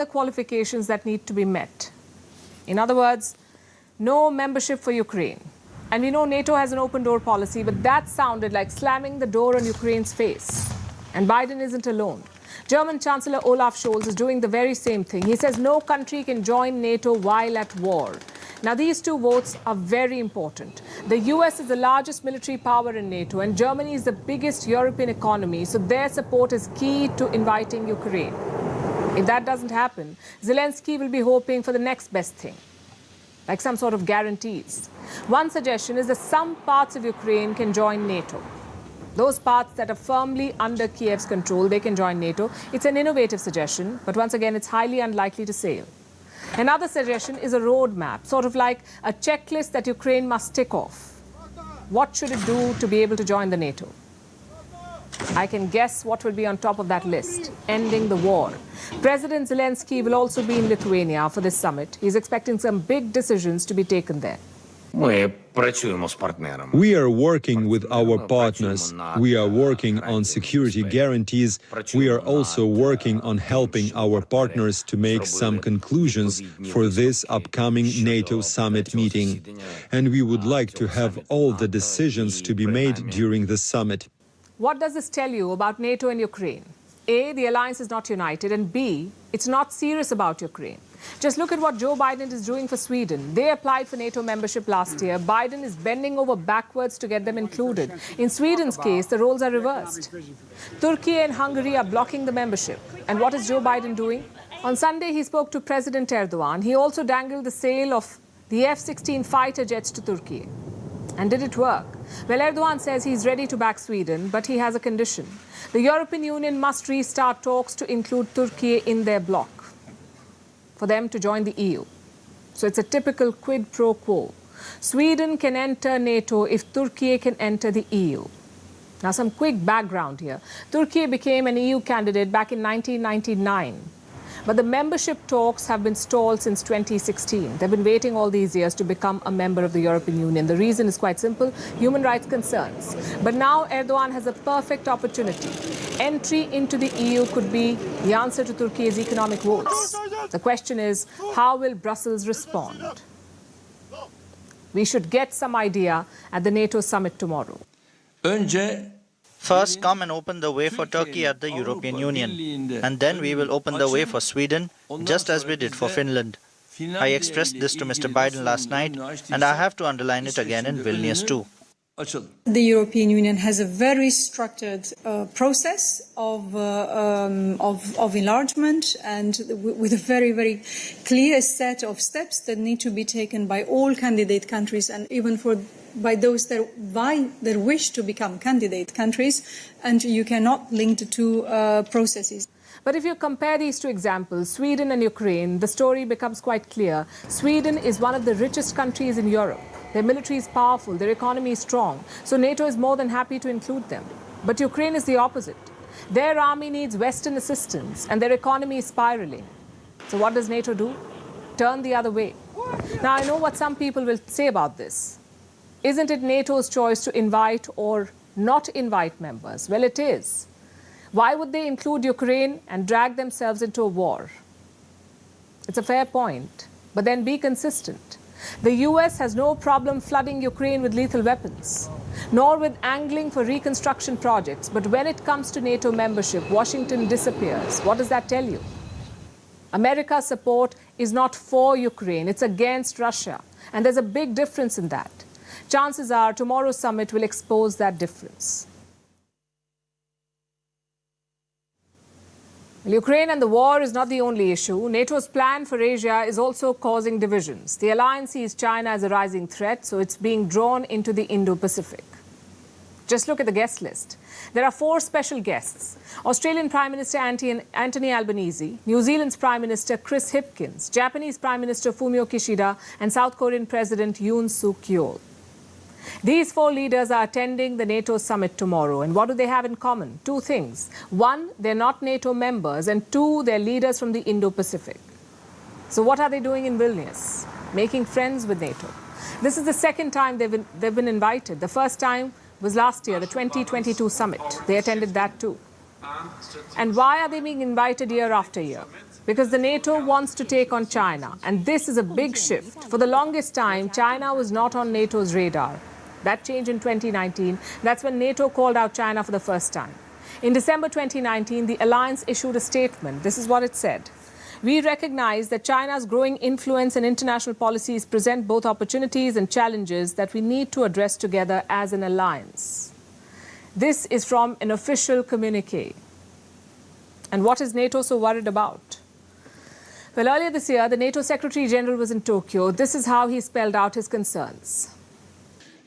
the qualifications that need to be met. In other words, no membership for Ukraine. And we know NATO has an open door policy, but that sounded like slamming the door on Ukraine's face. And Biden isn't alone. German Chancellor Olaf Scholz is doing the very same thing. He says no country can join NATO while at war. Now, these two votes are very important. The US is the largest military power in NATO, and Germany is the biggest European economy, so their support is key to inviting Ukraine. If that doesn't happen, Zelensky will be hoping for the next best thing, like some sort of guarantees. One suggestion is that some parts of Ukraine can join NATO. Those parts that are firmly under Kiev's control, they can join NATO. It's an innovative suggestion, but once again, it's highly unlikely to sail. Another suggestion is a roadmap, sort of like a checklist that Ukraine must tick off. What should it do to be able to join the NATO? I can guess what will be on top of that list: ending the war. President Zelensky will also be in Lithuania for this summit. He's expecting some big decisions to be taken there. We are working with our partners. We are working on security guarantees. We are also working on helping our partners to make some conclusions for this upcoming NATO summit meeting. And we would like to have all the decisions to be made during the summit. What does this tell you about NATO and Ukraine? A, the alliance is not united, and B, it's not serious about Ukraine. Just look at what Joe Biden is doing for Sweden. They applied for NATO membership last year. Biden is bending over backwards to get them included. In Sweden's case, the roles are reversed. Turkey and Hungary are blocking the membership. And what is Joe Biden doing? On Sunday, he spoke to President Erdogan. He also dangled the sale of the F-16 fighter jets to Turkey. And did it work? Well, Erdogan says he's ready to back Sweden, but he has a condition. The European Union must restart talks to include Turkey in their bloc for them to join the EU. So it's a typical quid pro quo. Sweden can enter NATO if Turkey can enter the EU. Now, some quick background here. Turkey became an EU candidate back in 1999. But the membership talks have been stalled since 2016. They've been waiting all these years to become a member of the European Union. The reason is quite simple: human rights concerns. But now Erdogan has a perfect opportunity. Entry into the EU could be the answer to Turkey's economic woes. The question is, how will Brussels respond? We should get some idea at the NATO summit tomorrow. First, come and open the way for Turkey at the European Union. And then we will open the way for Sweden, just as we did for Finland. I expressed this to Mr. Biden last night, and I have to underline it again in Vilnius too. The European Union has a very structured process of enlargement, and with a very, very clear set of steps that need to be taken by all candidate countries, and even by those that wish to become candidate countries, and you cannot link the two processes. But if you compare these two examples, Sweden and Ukraine, the story becomes quite clear. Sweden is one of the richest countries in Europe. Their military is powerful, their economy is strong, so NATO is more than happy to include them. But Ukraine is the opposite. Their army needs Western assistance, and their economy is spiraling. So what does NATO do? Turn the other way. Now, I know what some people will say about this. Isn't it NATO's choice to invite or not invite members? Well, it is. Why would they include Ukraine and drag themselves into a war? It's a fair point, but then be consistent. The US has no problem flooding Ukraine with lethal weapons, nor with angling for reconstruction projects. But when it comes to NATO membership, Washington disappears. What does that tell you? America's support is not for Ukraine, it's against Russia. And there's a big difference in that. Chances are tomorrow's summit will expose that difference. Well, Ukraine and the war is not the only issue. NATO's plan for Asia is also causing divisions. The alliance sees China as a rising threat, so it's being drawn into the Indo-Pacific. Just look at the guest list. There are 4 special guests: Australian Prime Minister Anthony Albanese, New Zealand's Prime Minister Chris Hipkins, Japanese Prime Minister Fumio Kishida, and South Korean President Yoon Suk Yeol. These 4 leaders are attending the NATO summit tomorrow. And what do they have in common? 2 things. 1, they're not NATO members. And 2, they're leaders from the Indo-Pacific. So what are they doing in Vilnius? Making friends with NATO. This is the second time they've been invited. The first time was last year, the 2022 summit. They attended that too. And why are they being invited year after year? because the NATO wants to take on China. And this is a big shift. For the longest time, China was not on NATO's radar. That changed in 2019. That's when NATO called out China for the first time. In December 2019, the alliance issued a statement. This is what it said. We recognize that China's growing influence and international policies present both opportunities and challenges that we need to address together as an alliance. This is from an official communiqué. And what is NATO so worried about? Well, earlier this year, the NATO Secretary General was in Tokyo. This is how he spelled out his concerns.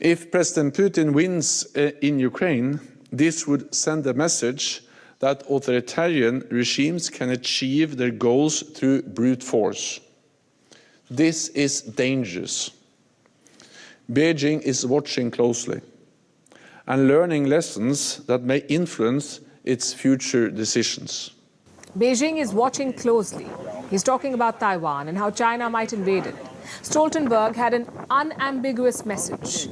If President Putin wins in Ukraine, this would send a message that authoritarian regimes can achieve their goals through brute force. This is dangerous. Beijing is watching closely and learning lessons that may influence its future decisions. Beijing is watching closely. He's talking about Taiwan and how China might invade it. Stoltenberg had an unambiguous message.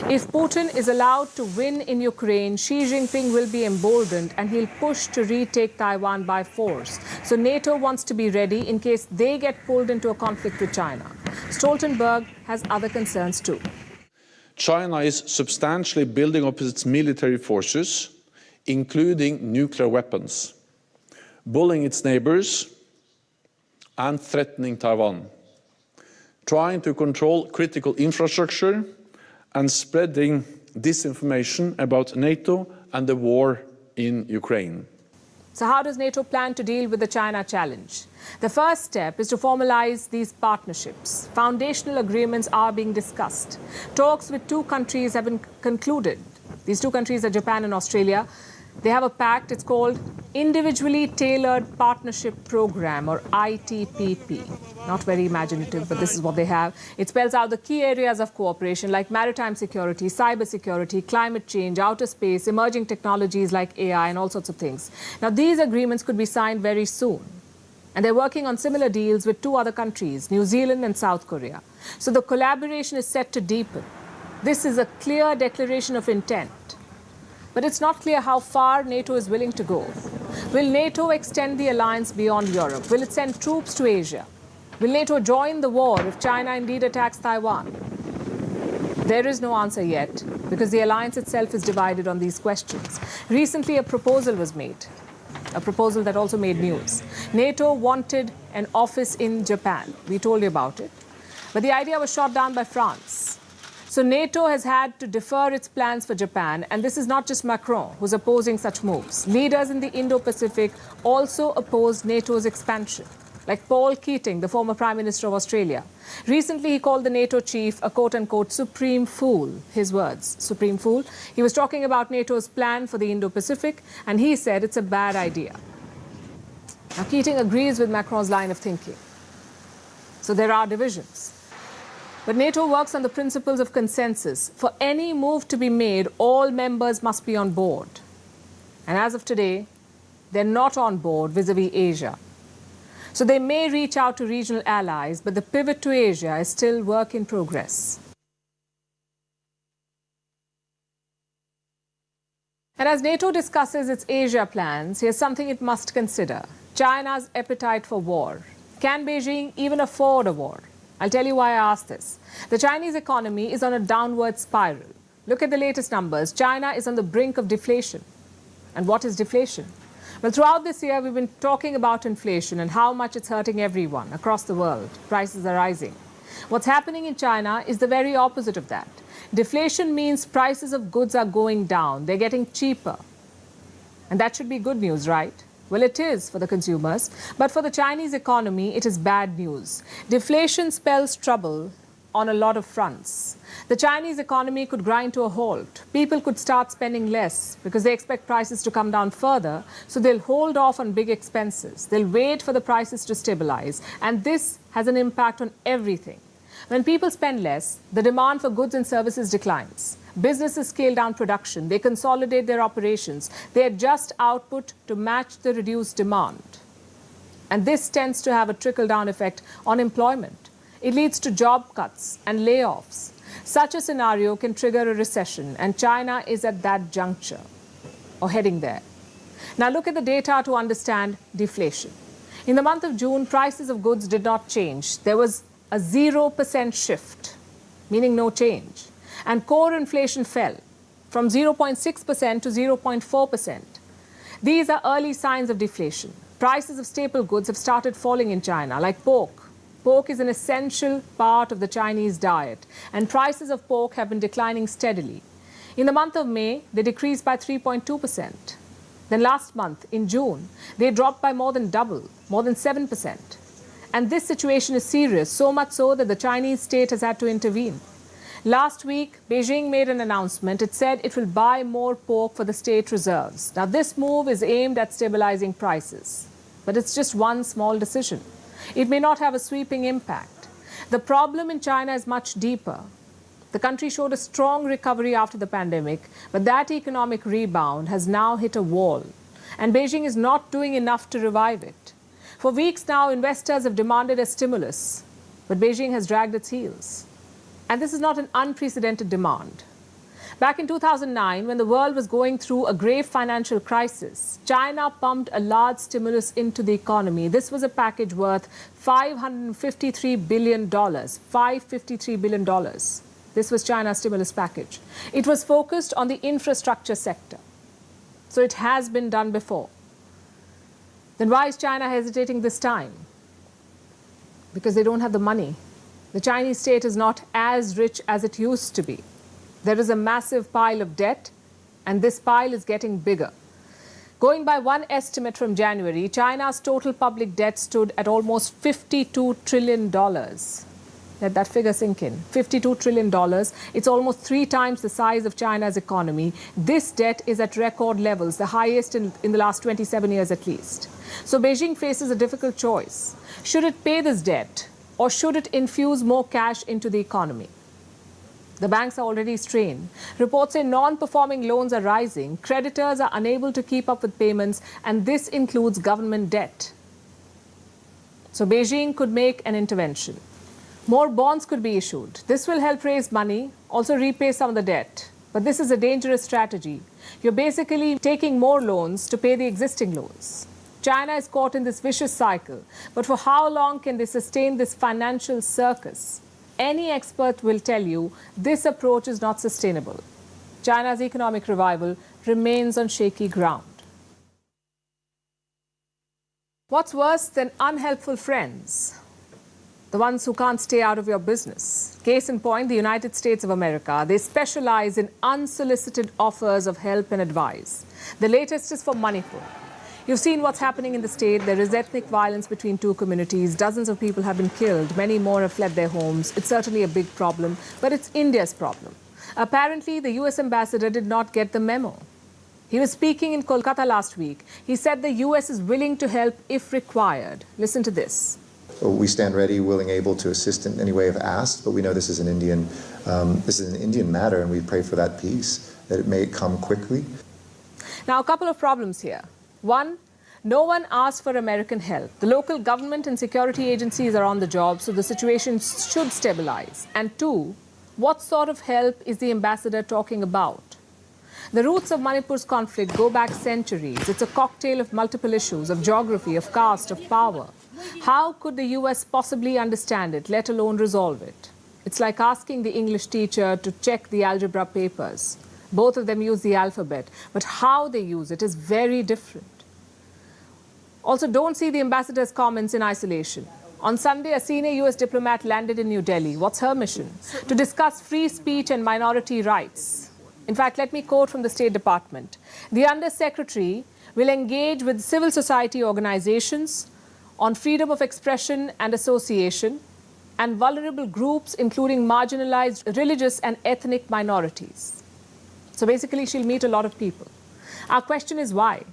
If Putin is allowed to win in Ukraine, Xi Jinping will be emboldened and he'll push to retake Taiwan by force. So NATO wants to be ready in case they get pulled into a conflict with China. Stoltenberg has other concerns too. China is substantially building up its military forces, including nuclear weapons, bullying its neighbors and threatening Taiwan, trying to control critical infrastructure and spreading disinformation about NATO and the war in Ukraine. So how does NATO plan to deal with the China challenge? The first step is to formalize these partnerships. Foundational agreements are being discussed. Talks with two countries have been concluded. These two countries are Japan and Australia. They have a pact. It's called Individually Tailored Partnership Program, or ITPP. Not very imaginative, but this is what they have. It spells out the key areas of cooperation like maritime security, cyber security, climate change, outer space, emerging technologies like AI, and all sorts of things. Now, these agreements could be signed very soon. And they're working on similar deals with two other countries, New Zealand and South Korea. So the collaboration is set to deepen. This is a clear declaration of intent. But it's not clear how far NATO is willing to go. Will NATO extend the alliance beyond Europe? Will it send troops to Asia? Will NATO join the war if China indeed attacks Taiwan? There is no answer yet, because the alliance itself is divided on these questions. Recently, a proposal was made, a proposal that also made news. NATO wanted an office in Japan. We told you about it. But the idea was shot down by France. So NATO has had to defer its plans for Japan, and this is not just Macron who's opposing such moves. Leaders in the Indo-Pacific also opposed NATO's expansion, like Paul Keating, the former Prime Minister of Australia. Recently, he called the NATO chief a quote-unquote supreme fool, his words, supreme fool. He was talking about NATO's plan for the Indo-Pacific, and he said it's a bad idea. Now, Keating agrees with Macron's line of thinking. So there are divisions. But NATO works on the principles of consensus. For any move to be made, all members must be on board. And as of today, they're not on board vis-à-vis Asia. So they may reach out to regional allies, but the pivot to Asia is still work in progress. And as NATO discusses its Asia plans, here's something it must consider: China's appetite for war. Can Beijing even afford a war? I'll tell you why I asked this. The Chinese economy is on a downward spiral. Look at the latest numbers. China is on the brink of deflation. And what is deflation? Well, throughout this year, we've been talking about inflation and how much it's hurting everyone across the world. Prices are rising. What's happening in China is the very opposite of that. Deflation means prices of goods are going down. They're getting cheaper. And that should be good news, right? Well, it is for the consumers, but for the Chinese economy, it is bad news. Deflation spells trouble on a lot of fronts. The Chinese economy could grind to a halt. People could start spending less because they expect prices to come down further, so they'll hold off on big expenses. They'll wait for the prices to stabilize, and this has an impact on everything. When people spend less, the demand for goods and services declines. Businesses scale down production, they consolidate their operations, they adjust output to match the reduced demand. And this tends to have a trickle-down effect on employment. It leads to job cuts and layoffs. Such a scenario can trigger a recession, and China is at that juncture, or heading there. Now look at the data to understand deflation. In the month of June, prices of goods did not change. There was a 0% shift, meaning no change. And core inflation fell from 0.6% to 0.4%. These are early signs of deflation. Prices of staple goods have started falling in China, like pork. Pork is an essential part of the Chinese diet, and prices of pork have been declining steadily. In the month of May, they decreased by 3.2%. Then last month, in June, they dropped by more than double, more than 7%. And this situation is serious, so much so that the Chinese state has had to intervene. Last week, Beijing made an announcement. It said it will buy more pork for the state reserves. Now, this move is aimed at stabilizing prices. But it's just one small decision. It may not have a sweeping impact. The problem in China is much deeper. The country showed a strong recovery after the pandemic, but that economic rebound has now hit a wall. And Beijing is not doing enough to revive it. For weeks now, investors have demanded a stimulus, but Beijing has dragged its heels. And this is not an unprecedented demand. Back in 2009, when the world was going through a grave financial crisis, China pumped a large stimulus into the economy. This was a package worth $553 billion. $553 billion. This was China's stimulus package. It was focused on the infrastructure sector. So it has been done before. Then why is China hesitating this time? Because they don't have the money. The Chinese state is not as rich as it used to be. There is a massive pile of debt, and this pile is getting bigger. Going by one estimate from January, China's total public debt stood at almost $52 trillion. Let that figure sink in. $52 trillion. It's almost 3 times the size of China's economy. This debt is at record levels, the highest in the last 27 years at least. So Beijing faces a difficult choice. Should it pay this debt, or should it infuse more cash into the economy? The banks are already strained. Reports say non-performing loans are rising, creditors are unable to keep up with payments, and this includes government debt. So Beijing could make an intervention. More bonds could be issued. This will help raise money, also repay some of the debt. But this is a dangerous strategy. You're basically taking more loans to pay the existing loans. China is caught in this vicious cycle. But for how long can they sustain this financial circus? Any expert will tell you this approach is not sustainable. China's economic revival remains on shaky ground. What's worse than unhelpful friends? The ones who can't stay out of your business. Case in point, the United States of America. They specialize in unsolicited offers of help and advice. The latest is for Manipur. You've seen what's happening in the state. There is ethnic violence between 2 communities. Dozens of people have been killed. Many more have fled their homes. It's certainly a big problem, but it's India's problem. Apparently, the US ambassador did not get the memo. He was speaking in Kolkata last week. He said the US is willing to help if required. Listen to this. We stand ready, willing, able to assist in any way if asked, but we know this is an Indian matter, and we pray for that peace, that it may come quickly. Now, a couple of problems here. One, no one asked for American help. The local government and security agencies are on the job, so the situation should stabilize. And two, what sort of help is the ambassador talking about? The roots of Manipur's conflict go back centuries. It's a cocktail of multiple issues, of geography, of caste, of power. How could the US possibly understand it, let alone resolve it? It's like asking the English teacher to check the algebra papers. Both of them use the alphabet, but how they use it is very different. Also, don't see the ambassador's comments in isolation. On Sunday, a senior US diplomat landed in New Delhi. What's her mission? To discuss free speech and minority rights. In fact, let me quote from the State Department. The Undersecretary will engage with civil society organizations on freedom of expression and association and vulnerable groups, including marginalized religious and ethnic minorities. So basically, she'll meet a lot of people. Our question is why?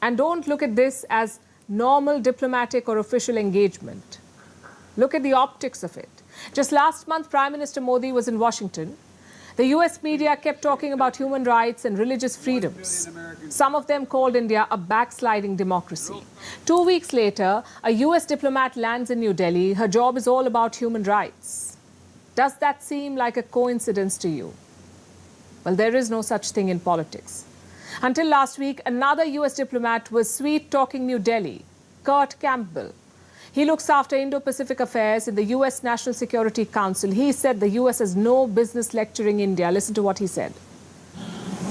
And don't look at this as normal diplomatic or official engagement. Look at the optics of it. Just last month, Prime Minister Modi was in Washington. The US media kept talking about human rights and religious freedoms. Some of them called India a backsliding democracy. 2 weeks later, a US diplomat lands in New Delhi. Her job is all about human rights. Does that seem like a coincidence to you? Well, there is no such thing in politics. Until last week, another US diplomat was sweet-talking New Delhi. Kurt Campbell. He looks after Indo-Pacific affairs in the US National Security Council. He said the US has no business lecturing India. Listen to what he said.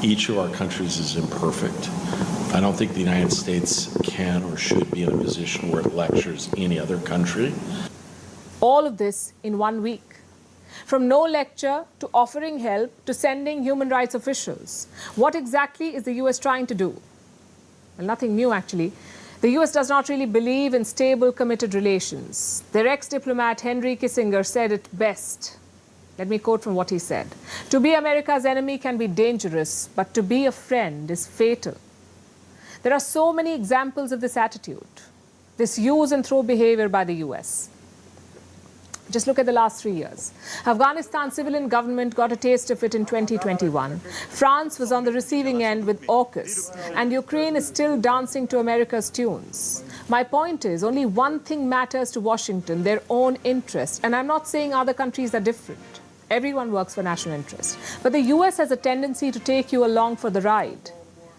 Each of our countries is imperfect. I don't think the United States can or should be in a position where it lectures any other country. All of this in 1 week. From no lecture to offering help to sending human rights officials. What exactly is the US trying to do? Well, nothing new actually. The US does not really believe in stable, committed relations. Their ex-diplomat Henry Kissinger said it best. Let me quote from what he said. To be America's enemy can be dangerous, but to be a friend is fatal. There are so many examples of this attitude, this use and throw behavior by the US. Just look at the last 3 years. Afghanistan's civilian government got a taste of it in 2021. France was on the receiving end with AUKUS, and Ukraine is still dancing to America's tunes. My point is, only one thing matters to Washington, their own interest. And I'm not saying other countries are different. Everyone works for national interest. But the US has a tendency to take you along for the ride,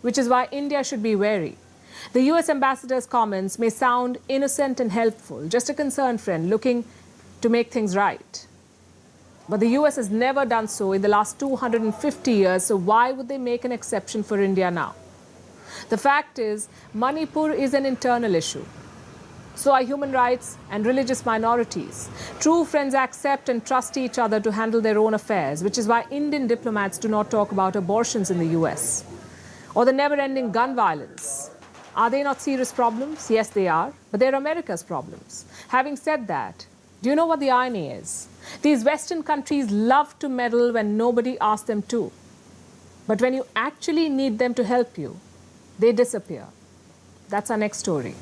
which is why India should be wary. The US ambassador's comments may sound innocent and helpful, just a concerned friend looking to make things right. But the US has never done so in the last 250 years, so why would they make an exception for India now? The fact is, Manipur is an internal issue. So are human rights and religious minorities. True friends accept and trust each other to handle their own affairs, which is why Indian diplomats do not talk about abortions in the US or the never-ending gun violence. Are they not serious problems? Yes, they are, but they're America's problems. Having said that, do you know what the irony is? These Western countries love to meddle when nobody asks them to. But when you actually need them to help you, they disappear. That's our next story.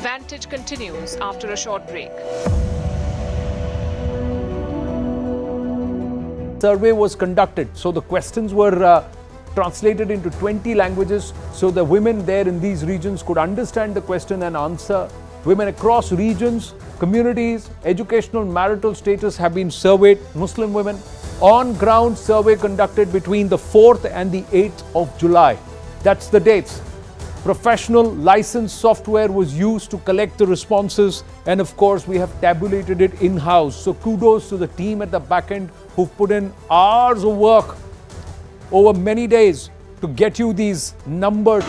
Vantage continues after a short break. Survey was conducted, so the questions were translated into 20 languages so the women there in these regions could understand the question and answer. Women across regions, communities, educational, marital status have been surveyed. Muslim women, on-ground survey conducted between the 4th and the 8th of July. That's the dates. Professional licensed software was used to collect the responses, and of course we have tabulated it in-house. So kudos to the team at the back end who've put in hours of work over many days to get you these numbers.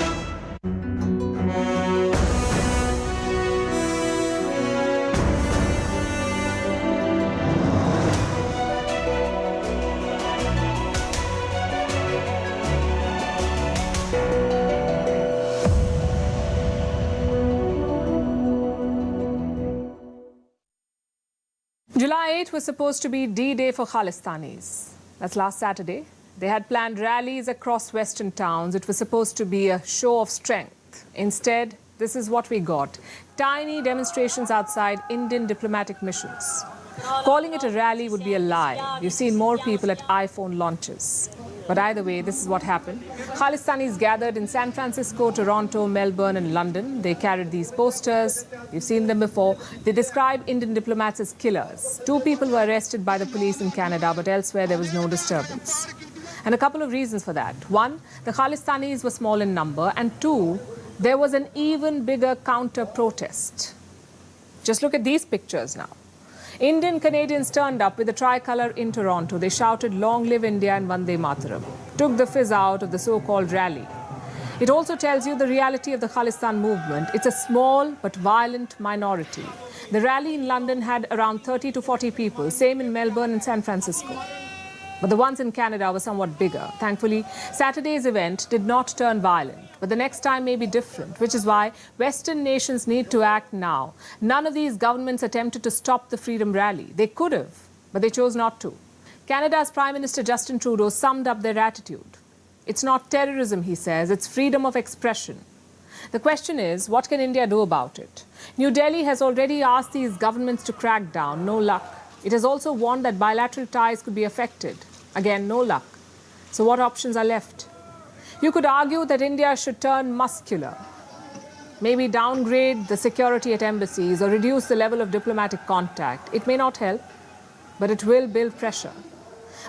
July 8th was supposed to be D-Day for Khalistanis. That's last Saturday. They had planned rallies across Western towns. It was supposed to be a show of strength. Instead, this is what we got. Tiny demonstrations outside Indian diplomatic missions. Calling it a rally would be a lie. You've seen more people at iPhone launches. But either way, this is what happened. Khalistanis gathered in San Francisco, Toronto, Melbourne and London. They carried these posters. You've seen them before. They describe Indian diplomats as killers. 2 people were arrested by the police in Canada, but elsewhere there was no disturbance. And a couple of reasons for that. 1, the Khalistanis were small in number. And 2, there was an even bigger counter-protest. Just look at these pictures now. Indian Canadians turned up with the tricolour in Toronto. They shouted, "Long live India" and "Vande Mataram." Took the fizz out of the so-called rally. It also tells you the reality of the Khalistan movement. It's a small but violent minority. The rally in London had around 30 to 40 people, same in Melbourne and San Francisco. But the ones in Canada were somewhat bigger. Thankfully, Saturday's event did not turn violent. But the next time may be different, which is why Western nations need to act now. None of these governments attempted to stop the Freedom Rally. They could have, but they chose not to. Canada's Prime Minister Justin Trudeau summed up their attitude. It's not terrorism, he says, it's freedom of expression. The question is, what can India do about it? New Delhi has already asked these governments to crack down. No luck. It has also warned that bilateral ties could be affected. Again, no luck. So what options are left? You could argue that India should turn muscular, maybe downgrade the security at embassies or reduce the level of diplomatic contact. It may not help, but it will build pressure.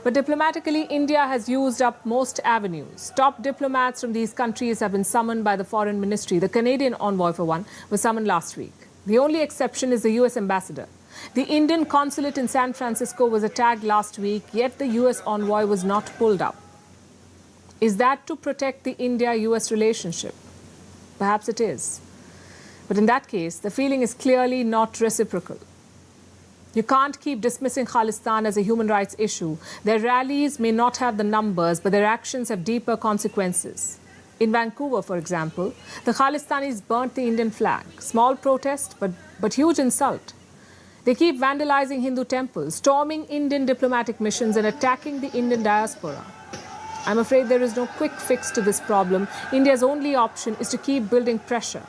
But diplomatically, India has used up most avenues. Top diplomats from these countries have been summoned by the Foreign Ministry. The Canadian envoy, for one, was summoned last week. The only exception is the US ambassador. The Indian consulate in San Francisco was attacked last week, yet the US envoy was not pulled up. Is that to protect the India-US relationship? Perhaps it is. But in that case, the feeling is clearly not reciprocal. You can't keep dismissing Khalistan as a human rights issue. Their rallies may not have the numbers, but their actions have deeper consequences. In Vancouver, for example, the Khalistanis burnt the Indian flag. Small protest, but huge insult. They keep vandalizing Hindu temples, storming Indian diplomatic missions and attacking the Indian diaspora. I'm afraid there is no quick fix to this problem. India's only option is to keep building pressure.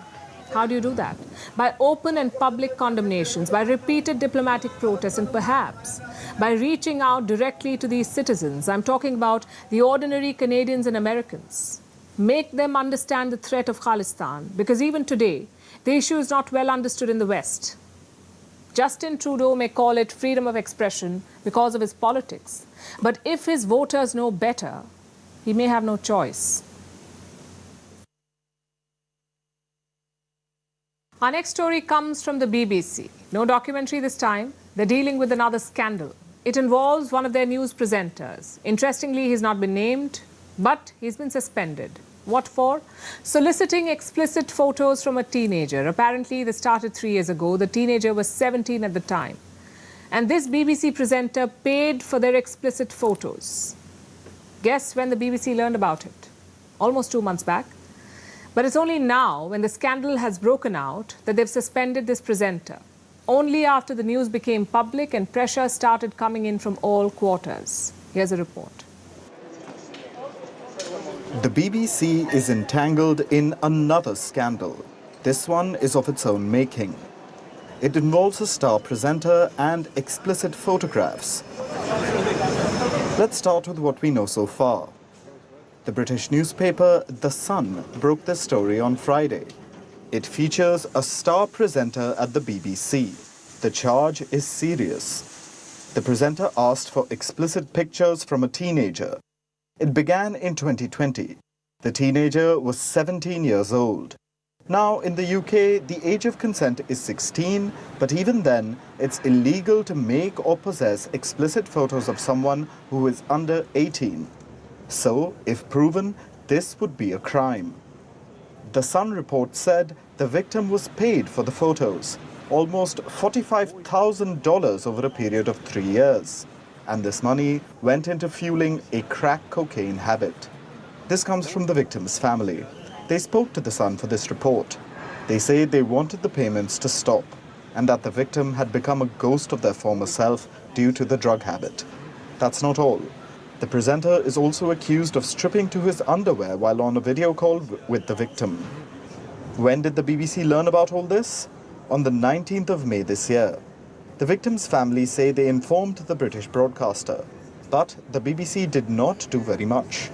How do you do that? By open and public condemnations, by repeated diplomatic protests, and perhaps by reaching out directly to these citizens. I'm talking about the ordinary Canadians and Americans. Make them understand the threat of Khalistan, because even today, the issue is not well understood in the West. Justin Trudeau may call it freedom of expression because of his politics. But if his voters know better, he may have no choice. Our next story comes from the BBC. No documentary this time. They're dealing with another scandal. It involves one of their news presenters. Interestingly, he's not been named, but he's been suspended. What for? Soliciting explicit photos from a teenager. Apparently, this started 3 years ago. The teenager was 17 at the time. And this BBC presenter paid for their explicit photos. Guess when the BBC learned about it? Almost 2 months back. But it's only now, when the scandal has broken out, that they've suspended this presenter. Only after the news became public and pressure started coming in from all quarters. Here's a report. The BBC is entangled in another scandal. This one is of its own making. It involves a star presenter and explicit photographs. Let's start with what we know so far. The British newspaper The Sun broke this story on Friday. It features a star presenter at the BBC. The charge is serious. The presenter asked for explicit pictures from a teenager. It began in 2020. The teenager was 17 years old. Now, in the UK, the age of consent is 16, but even then, it's illegal to make or possess explicit photos of someone who is under 18. So, if proven, this would be a crime. The Sun report said the victim was paid for the photos, almost $45,000 over a period of 3 years. And this money went into fueling a crack cocaine habit. This comes from the victim's family. They spoke to the Sun for this report. They say they wanted the payments to stop and that the victim had become a ghost of their former self due to the drug habit. That's not all. The presenter is also accused of stripping to his underwear while on a video call with the victim. When did the BBC learn about all this? On the 19th of May this year. The victim's family say they informed the British broadcaster, but the BBC did not do very much.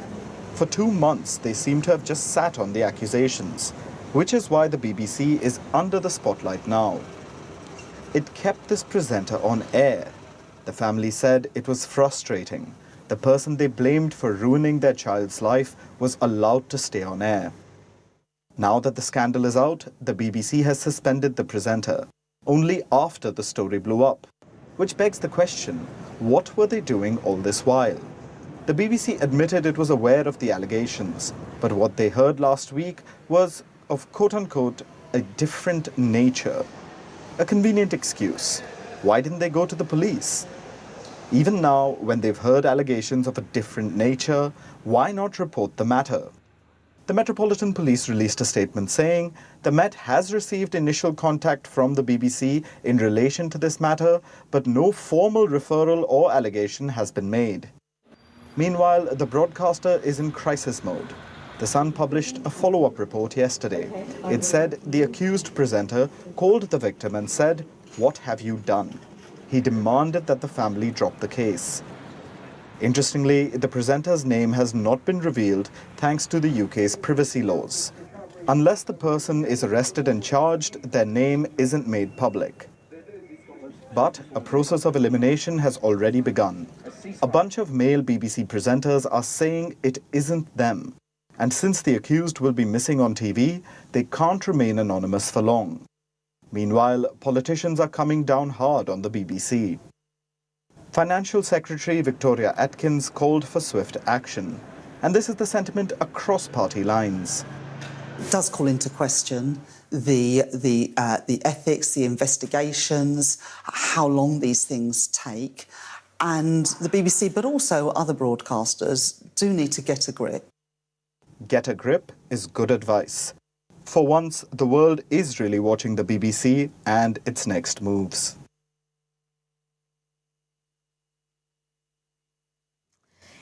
For 2 months, they seem to have just sat on the accusations, which is why the BBC is under the spotlight now. It kept this presenter on air. The family said it was frustrating. The person they blamed for ruining their child's life was allowed to stay on air. Now that the scandal is out, the BBC has suspended the presenter, only after the story blew up. Which begs the question, what were they doing all this while? The BBC admitted it was aware of the allegations, but what they heard last week was of quote-unquote a different nature. A convenient excuse. Why didn't they go to the police? Even now, when they've heard allegations of a different nature, why not report the matter? The Metropolitan Police released a statement saying the Met has received initial contact from the BBC in relation to this matter, but no formal referral or allegation has been made. Meanwhile, the broadcaster is in crisis mode. The Sun published a follow-up report yesterday. It said the accused presenter called the victim and said, "What have you done?" He demanded that the family drop the case. Interestingly, the presenter's name has not been revealed thanks to the UK's privacy laws. Unless the person is arrested and charged, their name isn't made public. But a process of elimination has already begun. A bunch of male BBC presenters are saying it isn't them. And since the accused will be missing on TV, they can't remain anonymous for long. Meanwhile, politicians are coming down hard on the BBC. Financial Secretary Victoria Atkins called for swift action. And this is the sentiment across party lines. It does call into question the ethics, the investigations, how long these things take. And the BBC, but also other broadcasters, do need to get a grip. Get a grip is good advice. For once, the world is really watching the BBC and its next moves.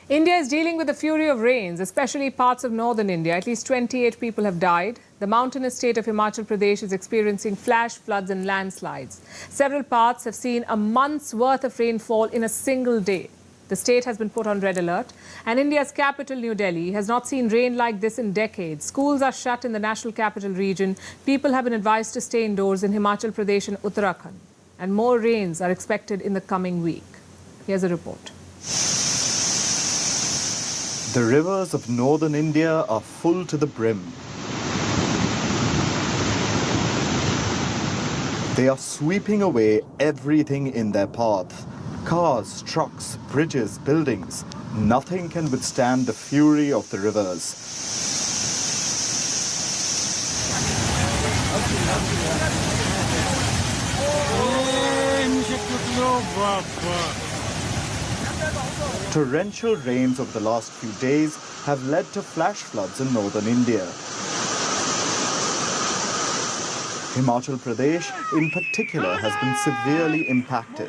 India is dealing with the fury of rains, especially parts of northern India. At least 28 people have died. The mountainous state of Himachal Pradesh is experiencing flash floods and landslides. Several parts have seen a month's worth of rainfall in a single day. The state has been put on red alert, and India's capital, New Delhi, has not seen rain like this in decades. Schools are shut in the national capital region. People have been advised to stay indoors in Himachal Pradesh and Uttarakhand. And more rains are expected in the coming week. Here's a report. The rivers of northern India are full to the brim. They are sweeping away everything in their path. Cars, trucks, bridges, buildings. Nothing can withstand the fury of the rivers. Torrential rains over the last few days have led to flash floods in northern India. Himachal Pradesh, in particular, has been severely impacted.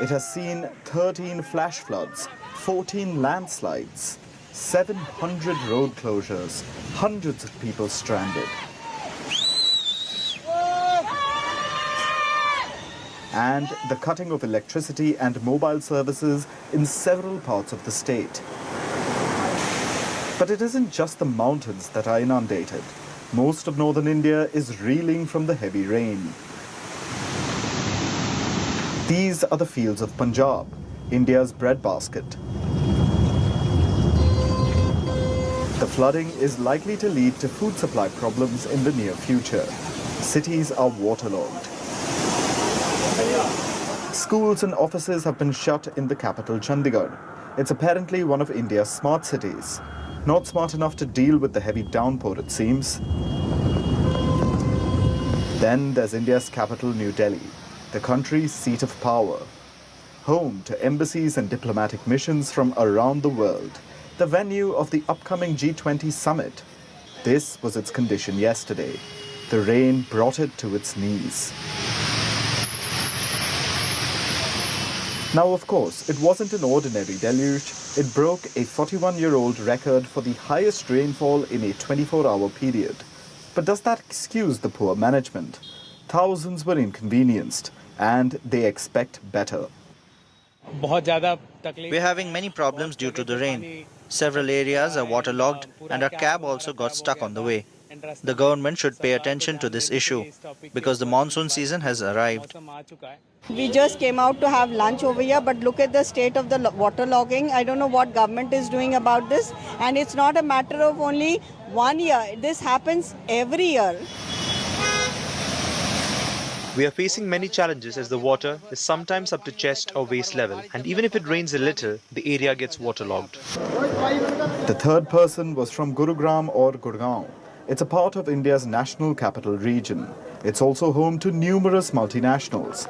It has seen 13 flash floods, 14 landslides, 700 road closures, hundreds of people stranded. And the cutting of electricity and mobile services in several parts of the state. But it isn't just the mountains that are inundated. Most of northern India is reeling from the heavy rain. These are the fields of Punjab, India's breadbasket. The flooding is likely to lead to food supply problems in the near future. Cities are waterlogged. Schools and offices have been shut in the capital, Chandigarh. It's apparently one of India's smart cities. Not smart enough to deal with the heavy downpour, it seems. Then there's India's capital, New Delhi, the country's seat of power. Home to embassies and diplomatic missions from around the world. The venue of the upcoming G20 summit. This was its condition yesterday. The rain brought it to its knees. Now, of course, it wasn't an ordinary deluge. It broke a 41-year-old record for the highest rainfall in a 24-hour period. But does that excuse the poor management? Thousands were inconvenienced, and they expect better. We're having many problems due to the rain. Several areas are waterlogged, and our cab also got stuck on the way. The government should pay attention to this issue because the monsoon season has arrived. We just came out to have lunch over here, but look at the state of the waterlogging. I don't know what government is doing about this, and it's not a matter of only 1 year. This happens every year. We are facing many challenges as the water is sometimes up to chest or waist level, and even if it rains a little, the area gets waterlogged. The third person was from Gurugram or Gurgaon. It's a part of India's national capital region. It's also home to numerous multinationals.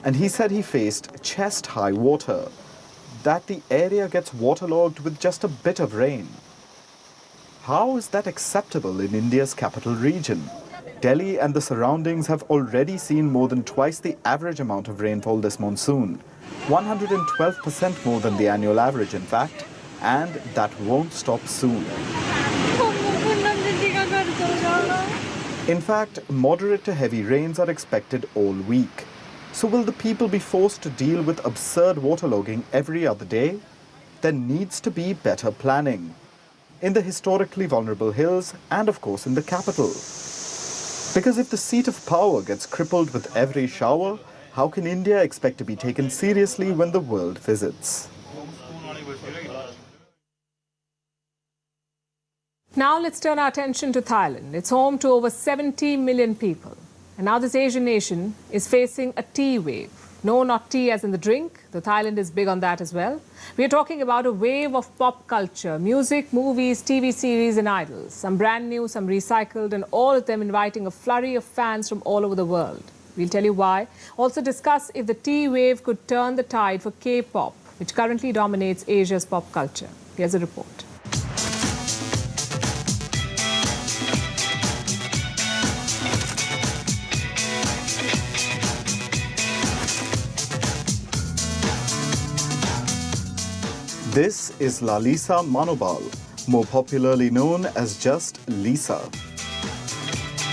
And he said he faced chest-high water, that the area gets waterlogged with just a bit of rain. How is that acceptable in India's capital region? Delhi and the surroundings have already seen more than twice the average amount of rainfall this monsoon, 112% more than the annual average, in fact, and that won't stop soon. In fact, moderate to heavy rains are expected all week. So will the people be forced to deal with absurd waterlogging every other day? There needs to be better planning in the historically vulnerable hills and, of course, in the capital. Because if the seat of power gets crippled with every shower, how can India expect to be taken seriously when the world visits? Now let's turn our attention to Thailand. It's home to over 70 million people. And now this Asian nation is facing a tea wave. No, not tea as in the drink. The Thailand is big on that as well. We are talking about a wave of pop culture, music, movies, TV series and idols. Some brand new, some recycled, and all of them inviting a flurry of fans from all over the world. We'll tell you why. Also discuss if the tea wave could turn the tide for K-pop, which currently dominates Asia's pop culture. Here's a report. This is Lalisa Manobal, more popularly known as just Lisa.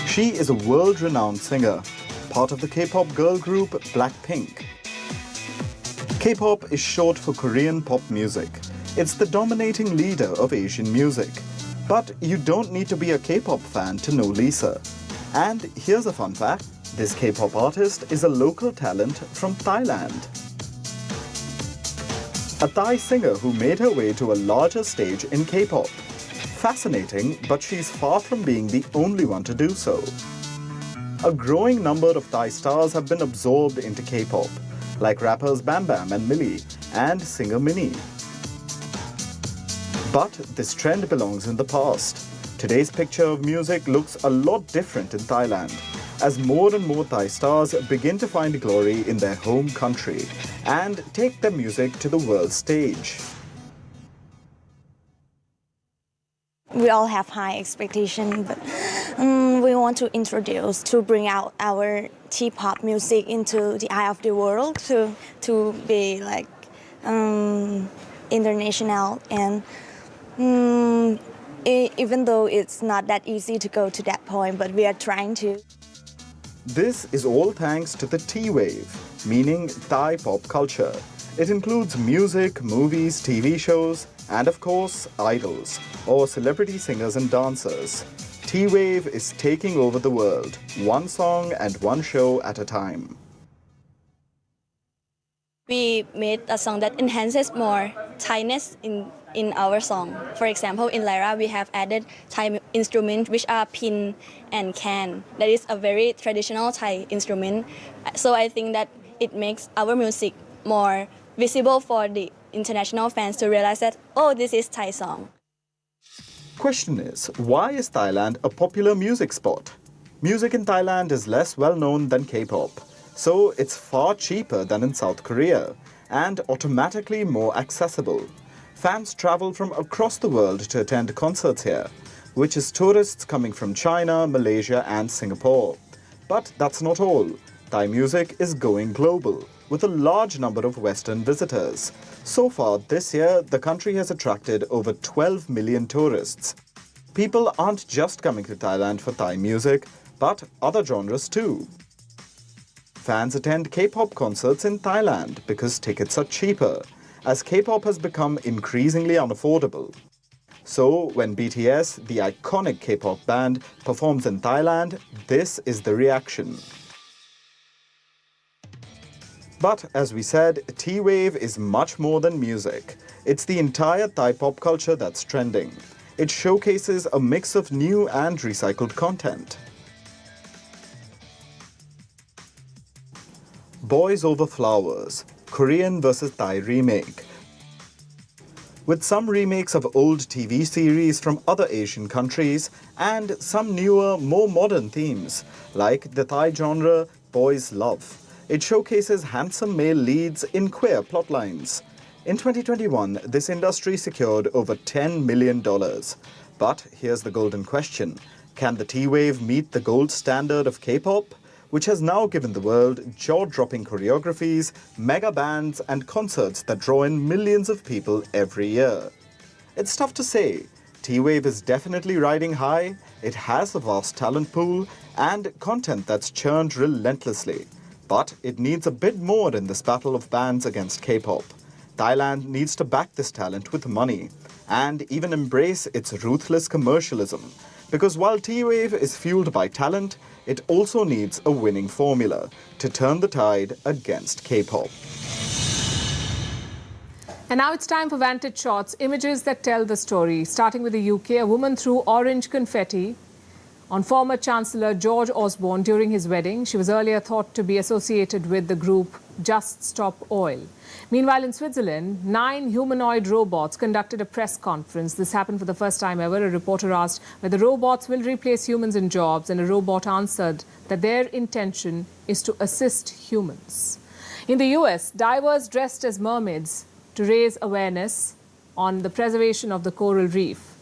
She is a world-renowned singer, part of the K-pop girl group Blackpink. K-pop is short for Korean pop music. It's the dominating leader of Asian music. But you don't need to be a K-pop fan to know Lisa. And here's a fun fact. This K-pop artist is a local talent from Thailand. A Thai singer who made her way to a larger stage in K-pop. Fascinating, but she's far from being the only one to do so. A growing number of Thai stars have been absorbed into K-pop, like rappers Bam Bam and Millie, and singer Minnie. But this trend belongs in the past. Today's picture of music looks a lot different in Thailand, as more and more Thai stars begin to find glory in their home country and take their music to the world stage. We all have high expectations, but we want to introduce, to bring out our T-pop music into the eye of the world, to be like international. And even though it's not that easy to go to that point, but we are trying to. This is all thanks to the T-wave, meaning Thai pop culture. It includes music, movies, TV shows, and of course, idols, or celebrity singers and dancers. T-wave is taking over the world, one song and one show at a time. We made a song that enhances more Thainess in our song. For example, in Lyra, we have added Thai instruments, which are pin and can. That is a very traditional Thai instrument. So I think that it makes our music more visible for the international fans to realize that, oh, this is Thai song. Question is, why is Thailand a popular music spot? Music in Thailand is less well known than K-pop, so it's far cheaper than in South Korea and automatically more accessible. Fans travel from across the world to attend concerts here, which is tourists coming from China, Malaysia and Singapore. But that's not all. Thai music is going global, with a large number of Western visitors. So far this year, the country has attracted over 12 million tourists. People aren't just coming to Thailand for Thai music, but other genres too. Fans attend K-pop concerts in Thailand because tickets are cheaper, as K-pop has become increasingly unaffordable. So when BTS, the iconic K-pop band, performs in Thailand, this is the reaction. But as we said, T-wave is much more than music. It's the entire Thai pop culture that's trending. It showcases a mix of new and recycled content. Boys Over Flowers, Korean versus Thai remake. With some remakes of old TV series from other Asian countries and some newer, more modern themes, like the Thai genre Boys Love. It showcases handsome male leads in queer plotlines. In 2021, this industry secured over $10 million. But here's the golden question. Can the T-Wave meet the gold standard of K-pop, which has now given the world jaw-dropping choreographies, mega bands and concerts that draw in millions of people every year? It's tough to say. T-Wave is definitely riding high, it has a vast talent pool and content that's churned relentlessly. But it needs a bit more in this battle of bands against K-pop. Thailand needs to back this talent with money and even embrace its ruthless commercialism. Because while T-Wave is fueled by talent, it also needs a winning formula to turn the tide against K-pop. And now it's time for Vantage Shots, images that tell the story. Starting with the UK, a woman threw orange confetti on former Chancellor George Osborne during his wedding. She was earlier thought to be associated with the group Just Stop Oil. Meanwhile, in Switzerland, 9 humanoid robots conducted a press conference. This happened for the first time ever. A reporter asked whether robots will replace humans in jobs, and a robot answered that their intention is to assist humans. In the US, divers dressed as mermaids to raise awareness on the preservation of the coral reef.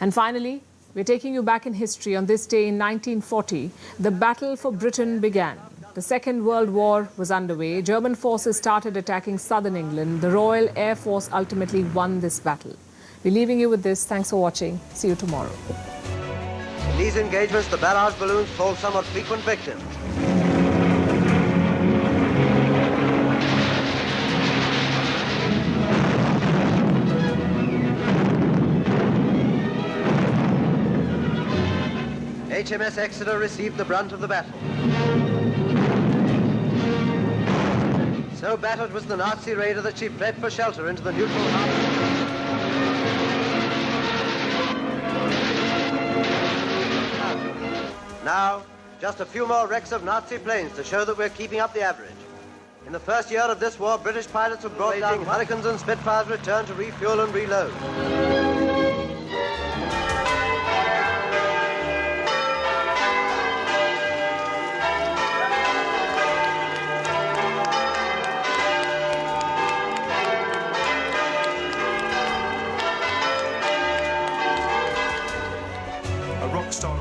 And finally, we're taking you back in history. On this day in 1940, the battle for Britain began. The Second World War was underway. German forces started attacking southern England. The Royal Air Force ultimately won this battle. We're leaving you with this. Thanks for watching. See you tomorrow. In these engagements, the barrage balloons fall somewhat frequent victims. HMS Exeter received the brunt of the battle. So battered was the Nazi raider that she fled for shelter into the neutral harbour. Now, just a few more wrecks of Nazi planes to show that we're keeping up the average. In the first year of this war, British pilots have brought down Hurricanes and Spitfires return to refuel and reload.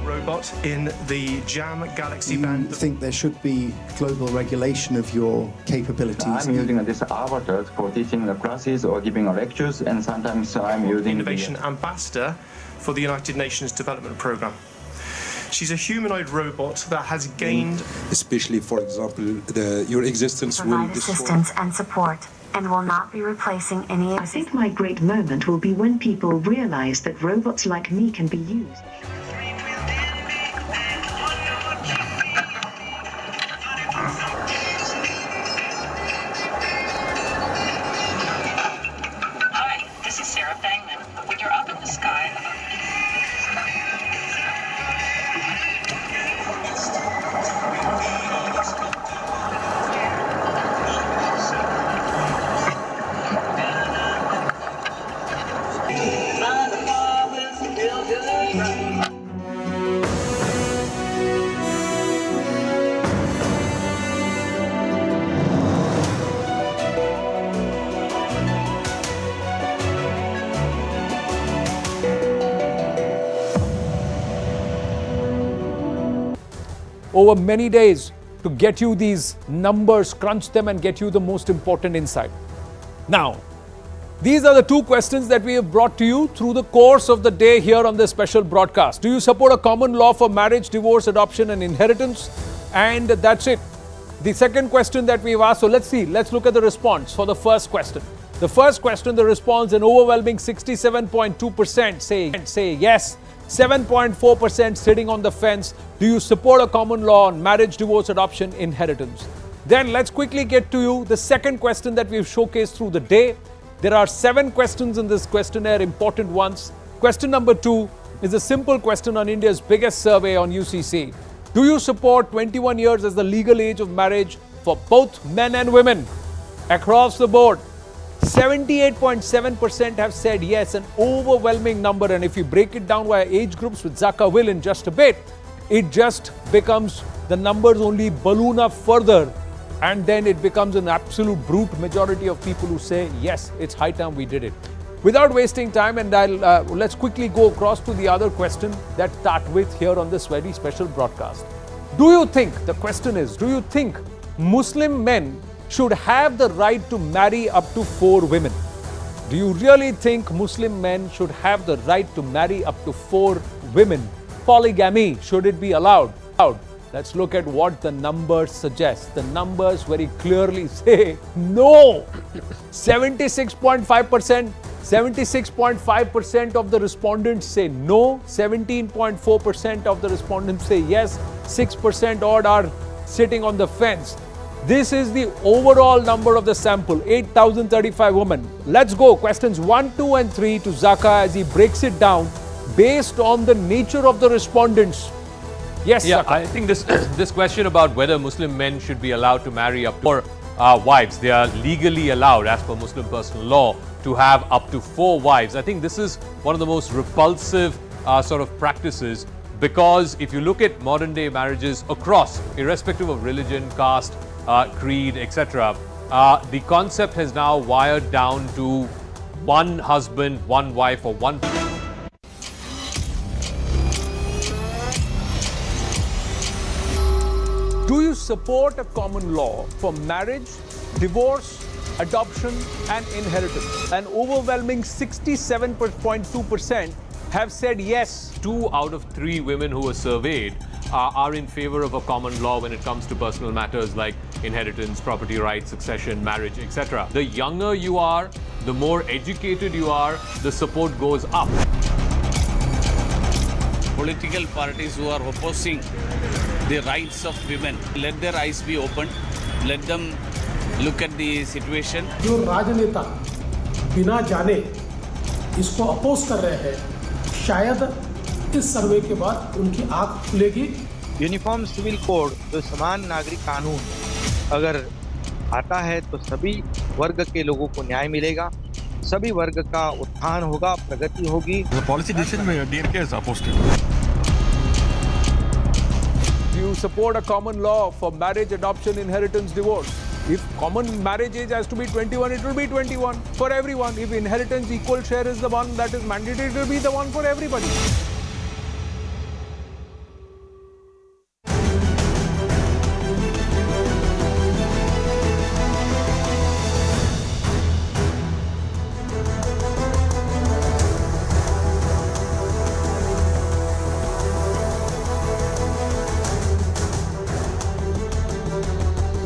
Robot in the JAM Galaxy band. I think there should be global regulation of your capabilities. I'm using this avatar for teaching the classes or giving lectures, and sometimes I'm using Innovation Ambassador for the United Nations Development Programme. She's a humanoid robot that has gained... Especially, for example, your existence will provide assistance and support, and will not be replacing any... I think my great moment will be when people realize that robots like me can be used. Over many days to get you these numbers, crunch them and get you the most important insight. Now, these are the 2 questions that we have brought to you through the course of the day here on this special broadcast. Do you support a common law for marriage, divorce, adoption and inheritance? And that's it. The second question that we've asked, so let's look at the response for the first question. The first question, the response, an overwhelming 67.2% say yes. 7.4% sitting on the fence. Do you support a common law on marriage, divorce, adoption, inheritance? Then let's quickly get to you the second question that we've showcased through the day. There are 7 questions in this questionnaire, important ones. Question number 2 is a simple question on India's biggest survey on UCC. Do you support 21 years as the legal age of marriage for both men and women? Across the board, 78.7% have said yes, an overwhelming number. And if you break it down via age groups, with Zaka will in just a bit, it just becomes, the numbers only balloon up further, and then it becomes an absolute brute majority of people who say yes, it's high time we did it. Without wasting time, and let's quickly go across to the other question that start with here on this very special broadcast. Do you think, the question is, do you think Muslim men should have the right to marry up to 4 women? Do you really think Muslim men should have the right to marry up to 4 women? Polygamy, should it be allowed? Let's look at what the numbers suggest. The numbers very clearly say no. 76.5% of the respondents say no. 17.4% of the respondents say yes. 6% odd are sitting on the fence. This is the overall number of the sample, 8,035 women. Let's go. Questions 1, 2 and 3 to Zaka as he breaks it down based on the nature of the respondents. Yes, yeah, Zaka. I think this question about whether Muslim men should be allowed to marry up to 4 wives. They are legally allowed as per Muslim personal law to have up to 4 wives. I think this is one of the most repulsive sort of practices, because if you look at modern day marriages across, irrespective of religion, caste, creed, etc., the concept has now wired down to one husband, one wife, or one. Do you support a common law for marriage, divorce, adoption and inheritance? An overwhelming 67.2% have said yes. 2 out of 3 women who were surveyed are in favor of a common law when it comes to personal matters like inheritance, property rights, succession, marriage, etc. The younger you are, the more educated you are, the support goes up. Political parties who are opposing the rights of women, let their eyes be opened, let them look at the situation. जो राजनेता बिना जाने इसको oppose कर रहे हैं, शायद इस सर्वे के बाद उनकी आंख खुलेगी। यूनिफॉर्म सिविल कोड, तो समान नागरिक कानून अगर आता है तो सभी वर्ग के लोगों को न्याय मिलेगा, सभी वर्ग का उत्थान होगा, प्रगति होगी। The policy decision DMK is opposed to. Do you support a common law for marriage, adoption, inheritance, divorce? If common marriage age has to be 21, it will be 21 for everyone. If inheritance equal share is the one that is mandated, it will be the one for everybody.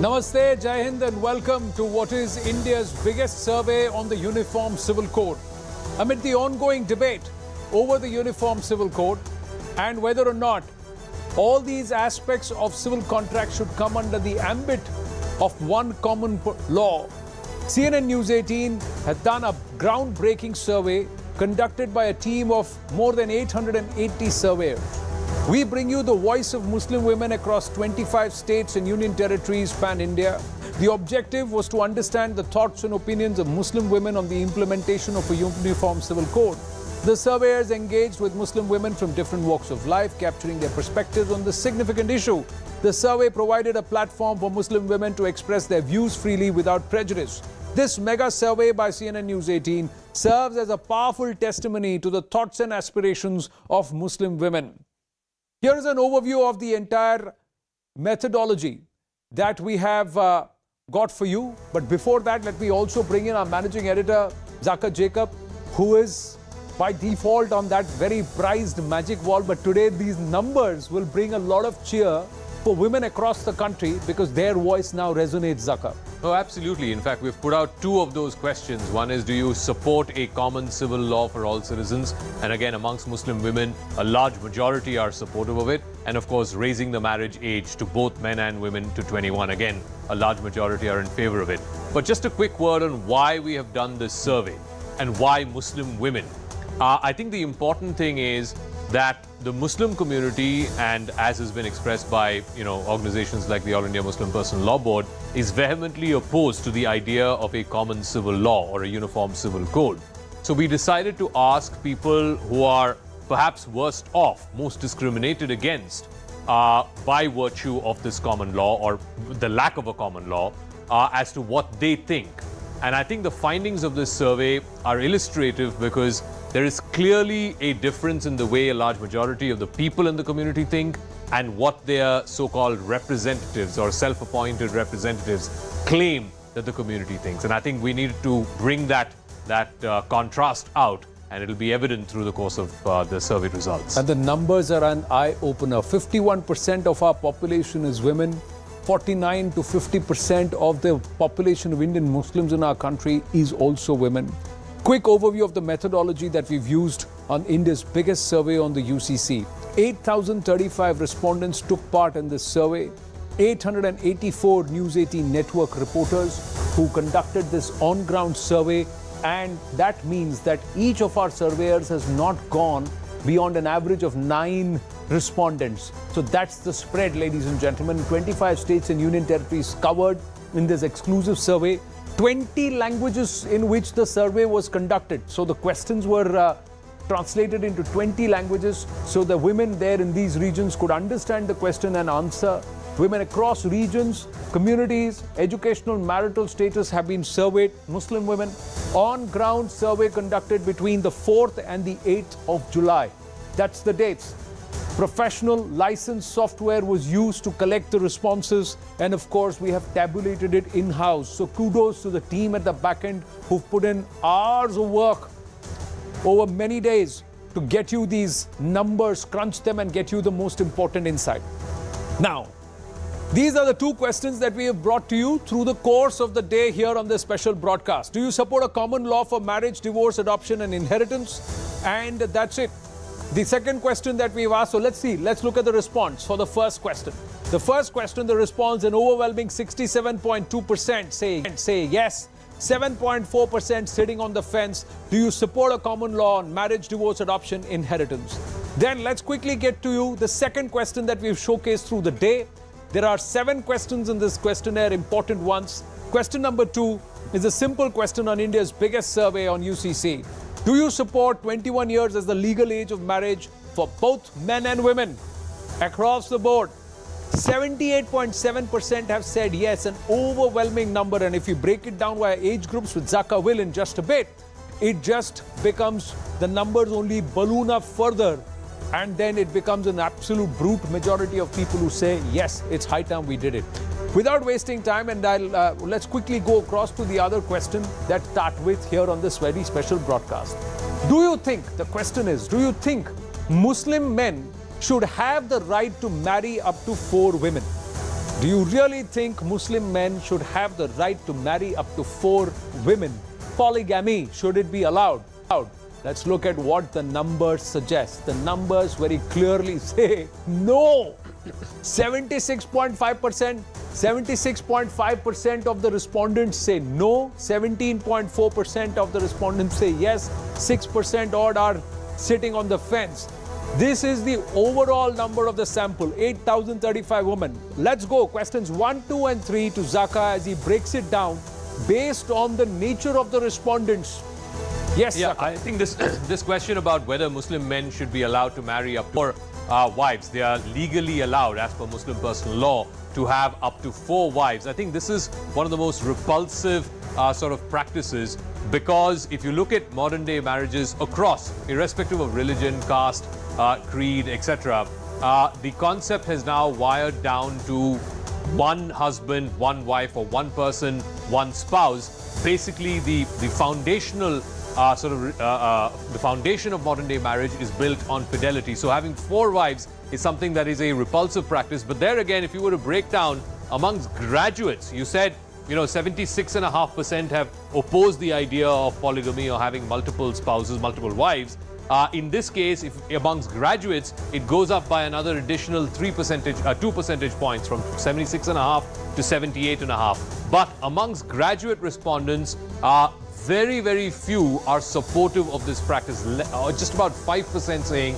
Namaste, Jai Hind and welcome to what is India's biggest survey on the Uniform Civil Code. Amid the ongoing debate over the Uniform Civil Code and whether or not all these aspects of civil contracts should come under the ambit of one common law, CNN News 18 had done a groundbreaking survey conducted by a team of more than 880 surveyors. We bring you the voice of Muslim women across 25 states and union territories pan-India. The objective was to understand the thoughts and opinions of Muslim women on the implementation of a uniform civil code. The surveyors engaged with Muslim women from different walks of life, capturing their perspectives on this significant issue. The survey provided a platform for Muslim women to express their views freely without prejudice. This mega survey by CNN News 18 serves as a powerful testimony to the thoughts and aspirations of Muslim women. Here is an overview of the entire methodology that we have got for you. But before that, let me also bring in our managing editor, Zaka Jacob, who is by default on that very prized magic wall. But today, these numbers will bring a lot of cheer for women across the country because their voice now resonates, Zaka. Oh, absolutely. In fact, we've put out 2 of those questions. One is, do you support a common civil law for all citizens? And again, amongst Muslim women, a large majority are supportive of it. And of course, raising the marriage age to both men and women to 21. Again, a large majority are in favor of it. But just a quick word on why we have done this survey and why Muslim women. I think the important thing is that the Muslim community, and as has been expressed by organizations like the All India Muslim Personal Law Board, is vehemently opposed to the idea of a common civil law or a uniform civil code. So we decided to ask people who are perhaps worst off, most discriminated against by virtue of this common law or the lack of a common law as to what they think And I think the findings of this survey are illustrative because there is clearly a difference in the way a large majority of the people in the community think and what their so-called representatives or self-appointed representatives claim that the community thinks. And I think we need to bring that contrast out, and it'll be evident through the course of the survey results. And the numbers are an eye-opener. 51% of our population is women. 49 to 50% of the population of Indian Muslims in our country is also women. Quick overview of the methodology that we've used on India's biggest survey on the UCC. 8,035 respondents took part in this survey. 884 News 18 network reporters who conducted this on-ground survey, and that means that each of our surveyors has not gone beyond an average of 9 respondents. So that's the spread, ladies and gentlemen. 25 states and union territories covered in this exclusive survey. 20 languages in which the survey was conducted. So the questions were translated into 20 languages so the women there in these regions could understand the question and answer. Women across regions, communities, educational, marital status have been surveyed. Muslim women. On-ground survey conducted between the 4th and the 8th of July. That's the dates. Professional licensed software was used to collect the responses, and of course we have tabulated it in-house. So kudos to the team at the back end who've put in hours of work over many days to get you these numbers, crunch them, and get you the most important insight. Now, these are the 2 questions that we have brought to you through the course of the day here on this special broadcast. Do you support a common law for marriage, divorce, adoption, and inheritance? And that's it. The second question that we've asked, so let's look at the response for the first question. The first question, the response, an overwhelming 67.2% say yes, 7.4% sitting on the fence. Do you support a common law on marriage, divorce, adoption, inheritance? Then let's quickly get to you the second question that we've showcased through the day. There are 7 questions in this questionnaire, important ones. Question number 2 is a simple question on India's biggest survey on UCC. Do you support 21 years as the legal age of marriage for both men and women? Across the board, 78.7% have said yes, an overwhelming number. And if you break it down by age groups, with Zaka will in just a bit, it just becomes, the numbers only balloon up further. And then it becomes an absolute brute majority of people who say, yes, it's high time we did it. Without wasting time, and let's quickly go across to the other question that start with here on this very special broadcast. Do you think, the question is, do you think Muslim men should have the right to marry up to 4 women? Do you really think Muslim men should have the right to marry up to 4 women? Polygamy, should it be allowed? Let's look at what the numbers suggest. The numbers very clearly say no. 76.5% of the respondents say no. 17.4% of the respondents say yes. 6% odd are sitting on the fence. This is the overall number of the sample, 8,035 women. Let's go. Questions 1, 2, and 3 to Zaka as he breaks it down based on the nature of the respondents. Yes, yeah, Zaka. I think this question about whether Muslim men should be allowed to marry up to 4 wives. They are legally allowed, as per Muslim personal law, to have up to 4 wives. I think this is one of the most repulsive sort of practices, because if you look at modern day marriages across, irrespective of religion, caste, creed, etc., the concept has now wired down to one husband, one wife, or one person, one spouse. Basically, the foundational the foundation of modern day marriage is built on fidelity. So having 4 wives is something that is a repulsive practice. But there again, if you were to break down amongst graduates, you said, 76.5% have opposed the idea of polygamy or having multiple spouses, multiple wives. In this case, if amongst graduates, it goes up by another additional 2 percentage points, from 76.5 to 78.5. But amongst graduate respondents, very, very few are supportive of this practice. Just about 5% saying